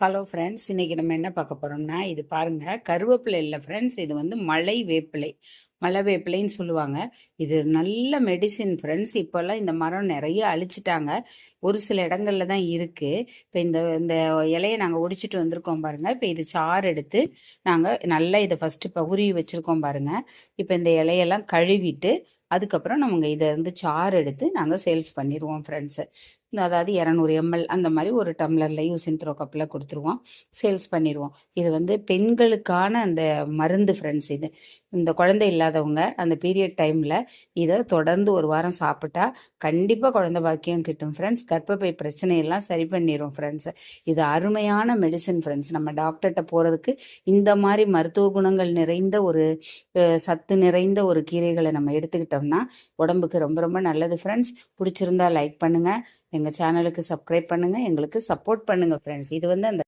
Hello friends, இன்னைக்கு நம்ம என்ன பார்க்க போறோம்னா, இது பாருங்க கருவேப்பிலை இல்ல ஃப்ரெண்ட்ஸ். இது வந்து மலை வேப்பிலை. மலை வேப்பிலைன்னு சொல்லுவாங்க. இது நல்ல மெடிசின் ஃப்ரெண்ட்ஸ். இப்போல்லாம் இந்த மரம் நிறைய அழிச்சிட்டாங்க. ஒரு சில இடங்கள்ல தான் இருக்கு. இப்போ இந்த இந்த இலையை நாங்கள் ஒடிச்சிட்டு வந்திருக்கோம் பாருங்க. இப்போ இது சாறு எடுத்து நாங்கள் நல்லா இதை ஃபர்ஸ்ட் இப்போ உருவி வச்சிருக்கோம் பாருங்க. இப்போ இந்த இலையெல்லாம் கழுவிட்டு அதுக்கப்புறம் நம்ம இதை வந்து சாறு எடுத்து நாங்கள் சேல்ஸ் பண்ணிடுவோம் ஃப்ரெண்ட்ஸு. அதாவது 200 ml அந்த மாதிரி ஒரு டம்ளரில் யூஸின் த்ரோ கப்பில் கொடுத்துருவோம். சேல்ஸ் பண்ணிடுவோம். இது வந்து பெண்களுக்கான அந்த மருந்து ஃப்ரெண்ட்ஸ். இது இந்த குழந்தை இல்லாதவங்க அந்த பீரியட் டைமில் இதை தொடர்ந்து ஒரு வாரம் சாப்பிட்டா கண்டிப்பாக குழந்தை பாக்கியம் கிட்டும் ஃப்ரெண்ட்ஸ். கர்ப்பப்பை பிரச்சனையெல்லாம் சரி பண்ணிடும் ஃப்ரெண்ட்ஸ். இது அருமையான மெடிசன் ஃப்ரெண்ட்ஸ். நம்ம டாக்டர்கிட்ட போகிறதுக்கு இந்த மாதிரி மருத்துவ குணங்கள் நிறைந்த ஒரு சத்து நிறைந்த ஒரு கீரைகளை நம்ம எடுத்துக்கிட்டோம்னா உடம்புக்கு ரொம்ப ரொம்ப நல்லது ஃப்ரெண்ட்ஸ். பிடிச்சிருந்தா லைக் பண்ணுங்கள். எங்கள் சேனலுக்கு சப்ஸ்கிரைப் பண்ணுங்கள். எங்களுக்கு சப்போர்ட் பண்ணுங்கள் ஃப்ரெண்ட்ஸ். இது வந்து அந்த